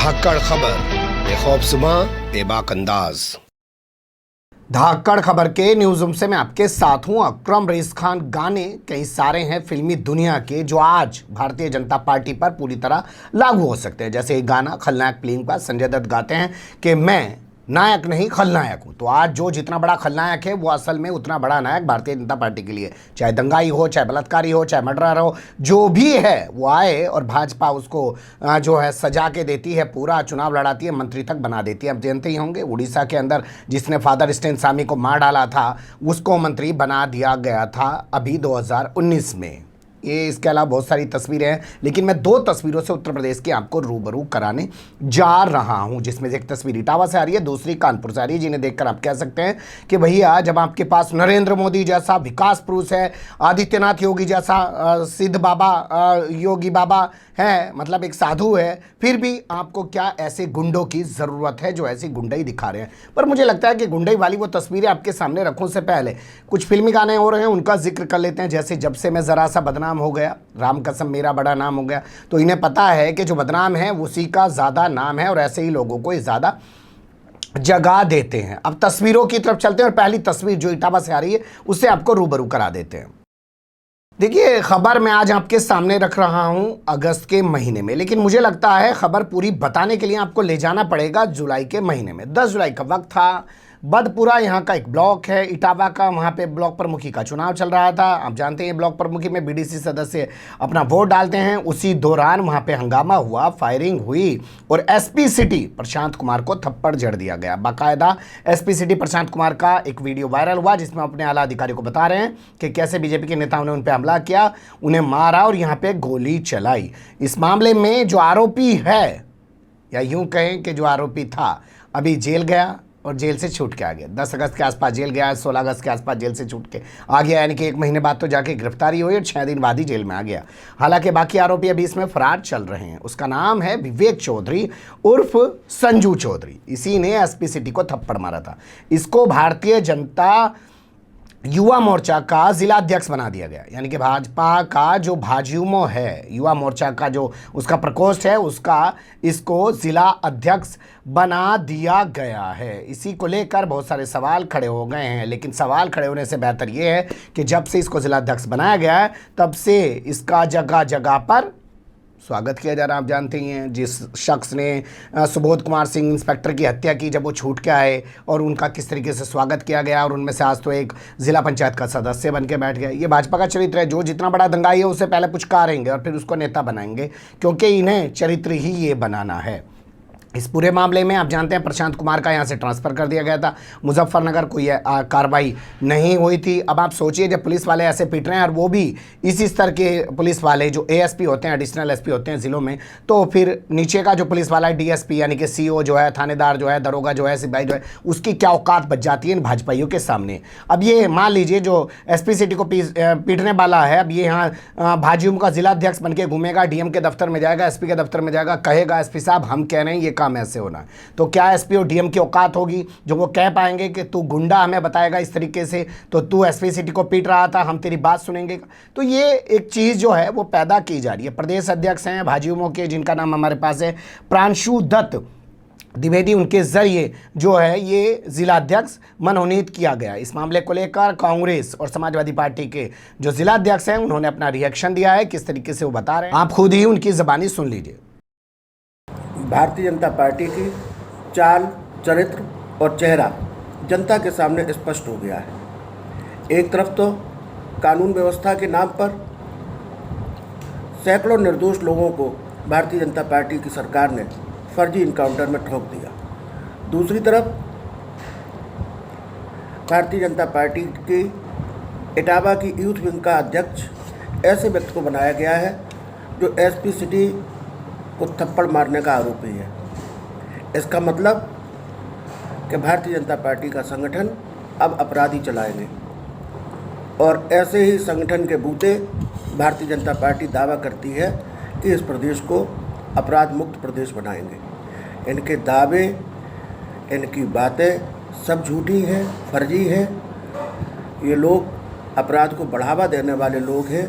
धाकड़ खबर, बेखौफसुमा बेबाक अंदाज। धाकड़ खबर के न्यूज रूम से मैं आपके साथ हूं अकरम रईस खान। गाने कई सारे हैं फिल्मी दुनिया के जो आज भारतीय जनता पार्टी पर पूरी तरह लागू हो सकते हैं। जैसे एक गाना खलनायक फिल्म का संजय दत्त गाते हैं कि मैं नायक नहीं खलनायक हूं। तो आज जो जितना बड़ा खलनायक है वो असल में उतना बड़ा नायक भारतीय जनता पार्टी के लिए, चाहे दंगाई हो, चाहे बलात्कारी हो, चाहे मर्डरर हो, जो भी है वो आए और भाजपा उसको जो है सजा के देती है, पूरा चुनाव लड़ाती है, मंत्री तक बना देती है। अब जानते ही होंगे उड़ीसा के अंदर जिसने फादर स्टेन स्वामी को मार डाला था उसको मंत्री बना दिया गया था अभी 2019 में। ये इसके अलावा बहुत सारी तस्वीरें हैं, लेकिन मैं दो तस्वीरों से उत्तर प्रदेश की आपको रूबरू कराने जा रहा हूं, जिसमें से एक तस्वीर इटावा से आ रही है, दूसरी कानपुर से आ रही है, जिन्हें देखकर आप कह सकते हैं कि भैया जब आपके पास नरेंद्र मोदी जैसा विकास पुरुष है, आदित्यनाथ योगी जैसा सिद्ध बाबा योगी बाबा है, मतलब एक साधु है, फिर भी आपको क्या ऐसे गुंडों की ज़रूरत है जो ऐसी गुंडई दिखा रहे हैं। पर मुझे लगता है कि गुंडई वाली वो तस्वीरें आपके सामने रखूं से पहले कुछ फिल्मी गाने हो रहे हैं उनका जिक्र कर लेते हैं। जैसे जब से मैं ज़रा सा बदनाम हो गया, राम कसम मेरा बड़ा नाम हो गया। तो इन्हें पता है कि जो बदनाम है उसी का ज़्यादा नाम है और ऐसे ही लोगों को ज़्यादा जगा देते हैं। अब तस्वीरों की तरफ चलते हैं और पहली तस्वीर जो इटावा से आ रही है उससे आपको रूबरू करा देते हैं। देखिए, खबर मैं आज आपके सामने रख रहा हूं अगस्त के महीने में, लेकिन मुझे लगता है खबर पूरी बताने के लिए आपको ले जाना पड़ेगा जुलाई के महीने में। 10 जुलाई का वक्त था, बदपुरा यहाँ का एक ब्लॉक है इटावा का, वहाँ पे ब्लॉक प्रमुखी का चुनाव चल रहा था। आप जानते हैं ब्लॉक प्रमुखी में बीडीसी सदस्य अपना वोट डालते हैं। उसी दौरान वहाँ पे हंगामा हुआ, फायरिंग हुई और एसपी सिटी प्रशांत कुमार को थप्पड़ जड़ दिया गया। बाकायदा एसपी सिटी प्रशांत कुमार का एक वीडियो वायरल हुआ जिसमें अपने आला अधिकारी को बता रहे हैं कि कैसे बीजेपी के नेताओं ने उन पर हमला किया, उन्हें मारा और यहाँ पे गोली चलाई। इस मामले में जो आरोपी है, या यूं कहें कि जो आरोपी था, अभी जेल गया और जेल से छूट के आ गया। 10 अगस्त के आसपास जेल गया, 16 अगस्त के आसपास जेल से छूट के आ गया, यानी कि 1 महीने बाद तो जाके गिरफ्तारी हुई और 6 दिन बाद ही जेल में आ गया। हालांकि बाकी आरोपी अभी इसमें फरार चल रहे हैं। उसका नाम है विवेक चौधरी उर्फ संजू चौधरी। इसी ने एसपी सिटी को थप्पड़ मारा था। इसको भारतीय जनता युवा मोर्चा का जिला अध्यक्ष बना दिया गया, यानी कि भाजपा का जो भाजयुमो है, युवा मोर्चा का जो उसका प्रकोष्ठ है, उसका इसको जिला अध्यक्ष बना दिया गया है। इसी को लेकर बहुत सारे सवाल खड़े हो गए हैं, लेकिन सवाल खड़े होने से बेहतर ये है कि जब से इसको जिला अध्यक्ष बनाया गया है तब से इसका जगह जगह पर स्वागत किया जा रहा है। आप जानते ही हैं जिस शख्स ने सुबोध कुमार सिंह इंस्पेक्टर की हत्या की, जब वो छूट के आए और उनका किस तरीके से स्वागत किया गया, और उनमें से आज तो एक जिला पंचायत का सदस्य बन के बैठ गया। ये भाजपा का चरित्र है, जो जितना बड़ा दंगाई है उससे पहले पुचकारेंगे और फिर उसको नेता बनाएंगे, क्योंकि इन्हें चरित्र ही ये बनाना है। इस पूरे मामले में आप जानते हैं प्रशांत कुमार का यहाँ से ट्रांसफ़र कर दिया गया था मुजफ्फरनगर, कोई कार्रवाई नहीं हुई थी। अब आप सोचिए जब पुलिस वाले ऐसे पीट रहे हैं और वो भी इसी स्तर के पुलिस वाले जो एएसपी होते हैं, एडिशनल एसपी होते हैं ज़िलों में, तो फिर नीचे का जो पुलिस वाला है डीएसपी यानी कि सीओ जो है, थानेदार जो है, दरोगा जो है, सिपाही जो है, उसकी क्या औकात बच जाती है इन भाजपाइयों के सामने। अब ये मान लीजिए जो एसपी सिटी को पीटने वाला है, अब ये यहाँ भाजयुम का जिला अध्यक्ष बन के घूमेगा, डीएम के दफ्तर में जाएगा, एसपी के दफ्तर में जाएगा, कहेगा एसपी साहब हम कह रहे हैं ये काम ऐसे होना है। तो क्या एसपी और डीएम की औकात होगी जो वो कह पाएंगे कि तू गुंडा हमें बताएगा इस तरीके से, तो तू एसपी सिटी को पीट रहा था, हम तेरी बात सुनेंगे? तो ये एक चीज जो है वो पैदा की जा रही है। प्रदेश अध्यक्ष हैं भाजयुमो के, जिनका नाम हमारे पास है प्रांशु दत्त द्विवेदी, उनके जरिए जो है ये जिला अध्यक्ष मनोनीत किया गया। इस मामले को लेकर कांग्रेस और समाजवादी पार्टी के जो जिला अध्यक्ष हैं उन्होंने अपना रिएक्शन दिया है, किस तरीके से वो बता रहे हैं, आप खुद ही उनकी ज़बानी सुन लीजिए। भारतीय जनता पार्टी की चाल, चरित्र और चेहरा जनता के सामने स्पष्ट हो गया है। एक तरफ तो कानून व्यवस्था के नाम पर सैकड़ों निर्दोष लोगों को भारतीय जनता पार्टी की सरकार ने फर्जी इनकाउंटर में ठोक दिया, दूसरी तरफ भारतीय जनता पार्टी की इटावा की यूथ विंग का अध्यक्ष ऐसे व्यक्ति को बनाया गया है जो एसपी सिटी को थप्पड़ मारने का आरोपी है। इसका मतलब कि भारतीय जनता पार्टी का संगठन अब अपराधी चलाएंगे और ऐसे ही संगठन के बूते भारतीय जनता पार्टी दावा करती है कि इस प्रदेश को अपराध मुक्त प्रदेश बनाएंगे। इनके दावे, इनकी बातें सब झूठी हैं, फर्जी हैं। ये लोग अपराध को बढ़ावा देने वाले लोग हैं।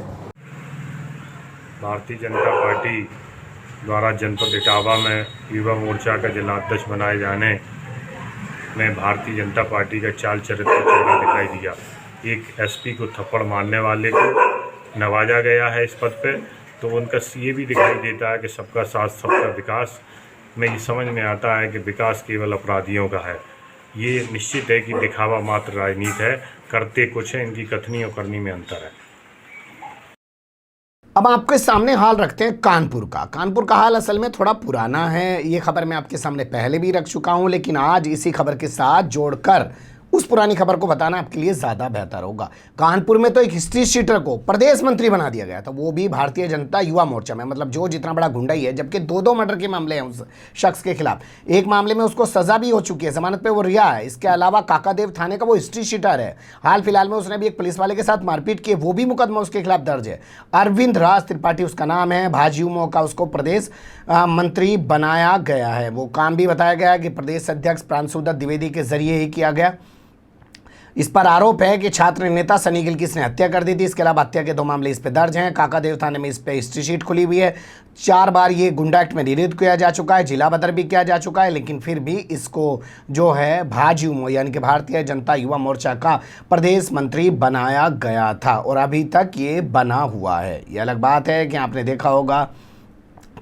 भारतीय जनता पार्टी द्वारा जनपद इटावा में युवा मोर्चा का जिलाध्यक्ष बनाए जाने में भारतीय जनता पार्टी का चाल चरित्र चेहरा दिखाई दिया। एक एसपी को थप्पड़ मारने वाले को नवाजा गया है इस पद पे, तो उनका ये भी दिखाई देता है कि सबका साथ सबका विकास में ये समझ में आता है कि विकास केवल अपराधियों का है। ये निश्चित है कि दिखावा मात्र राजनीति है, करते कुछ है, इनकी कथनी और करनी में अंतर है। अब आपके सामने हाल रखते हैं कानपुर का। कानपुर का हाल असल में थोड़ा पुराना है, ये खबर मैं आपके सामने पहले भी रख चुका हूं, लेकिन आज इसी खबर के साथ जोड़कर उस पुरानी खबर को बताना आपके लिए ज़्यादा बेहतर होगा। कानपुर में तो एक हिस्ट्री शीटर को प्रदेश मंत्री बना दिया गया था, वो भी भारतीय जनता युवा मोर्चा में। मतलब जो जितना बड़ा गुंडा ही है, जबकि दो मर्डर के मामले हैं उस शख्स के खिलाफ। एक मामले में उसको सजा भी हो चुकी है, जमानत पे वो रिहा है। इसके अलावा काकादेव थाने का वो हिस्ट्री शीटर है। हाल फिलहाल में उसने भी एक पुलिस वाले के साथ मारपीट की, वो भी मुकदमा उसके खिलाफ दर्ज है। अरविंद राज त्रिपाठी उसका नाम है। भाजयुमो का उसको प्रदेश मंत्री बनाया गया है। वो काम भी बताया गया है कि प्रदेश अध्यक्ष प्रांशुदत्त द्विवेदी के जरिए ही किया गया। इस पर आरोप है कि छात्र नेता सनी गिलकिस ने हत्या कर दी थी। इसके अलावा हत्या के 2 मामले इस पे दर्ज हैं। काकादेव थाने में इस पे हिस्ट्री शीट खुली हुई है। 4 बार ये गुंडा एक्ट में निरूद्ध किया जा चुका है, जिला बदर भी किया जा चुका है, लेकिन फिर भी इसको जो है भाजयुमो यानी कि भारतीय जनता युवा मोर्चा का प्रदेश मंत्री बनाया गया था और अभी तक ये बना हुआ है। ये अलग बात है कि आपने देखा होगा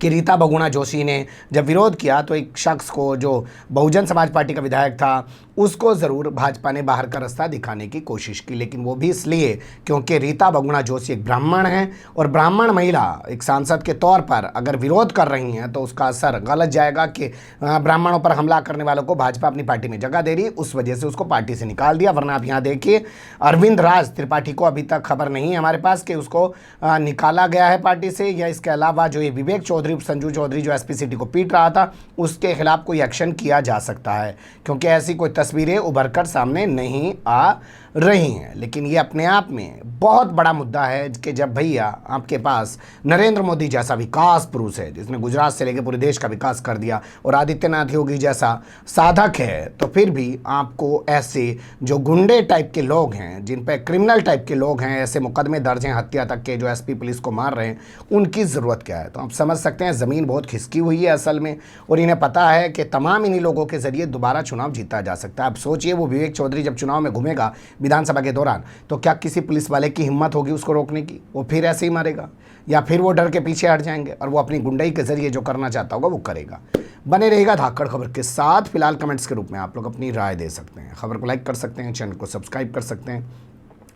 कि रीता बहुगुणा जोशी ने जब विरोध किया तो एक शख्स को, जो बहुजन समाज पार्टी का विधायक था, उसको ज़रूर भाजपा ने बाहर का रास्ता दिखाने की कोशिश की, लेकिन वो भी इसलिए क्योंकि रीता बहुगुणा जोशी एक ब्राह्मण है और ब्राह्मण महिला एक सांसद के तौर पर अगर विरोध कर रही हैं तो उसका असर गलत जाएगा कि ब्राह्मणों पर हमला करने वालों को भाजपा अपनी पार्टी में जगह दे रही, उस वजह से उसको पार्टी से निकाल दिया। वरना आप यहाँ देखिए, अरविंद राज त्रिपाठी को अभी तक खबर नहीं है हमारे पास कि उसको निकाला गया है पार्टी से, या इसके अलावा जो ये विवेक चौधरी, संजू चौधरी जो एसपी सिटी को पीट रहा था, उसके खिलाफ कोई एक्शन किया जा सकता है, क्योंकि ऐसी कोई तस्वीरें उभरकर सामने नहीं आ रही हैं। लेकिन ये अपने आप में बहुत बड़ा मुद्दा है कि जब भैया आपके पास नरेंद्र मोदी जैसा विकास पुरुष है, जिसने गुजरात से लेकर पूरे देश का विकास कर दिया, और आदित्यनाथ योगी जैसा साधक है, तो फिर भी आपको ऐसे जो गुंडे टाइप के लोग हैं, जिन पे क्रिमिनल टाइप के लोग हैं, ऐसे मुकदमे दर्ज हैं हत्या तक के, जो एसपी पुलिस को मार रहे हैं, उनकी ज़रूरत क्या है। तो आप समझ सकते हैं ज़मीन बहुत खिसकी हुई है असल में, और इन्हें पता है कि तमाम इन्हीं लोगों के जरिए दोबारा चुनाव जीता जा सकता है। अब सोचिए, वो विवेक चौधरी जब चुनाव में घूमेगा विधानसभा के दौरान, तो क्या किसी पुलिस वाले की हिम्मत होगी उसको रोकने की? वो फिर ऐसे ही मारेगा, या फिर वो डर के पीछे हट जाएंगे और वो अपनी गुंडई के जरिए जो करना चाहता होगा वो करेगा। बने रहेगा धाकड़ खबर के साथ। फिलहाल कमेंट्स के रूप में आप लोग अपनी राय दे सकते हैं, खबर को लाइक कर सकते हैं, चैनल को सब्सक्राइब कर सकते हैं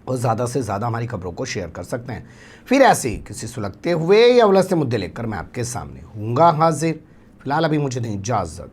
और ज़्यादा से ज़्यादा हमारी खबरों को शेयर कर सकते हैं। फिर ऐसे ही किसी सुलगते हुए या उलझते मुद्दे लेकर मैं आपके सामने हूँगा हाजिर। फिलहाल अभी मुझे दें इजाज़त।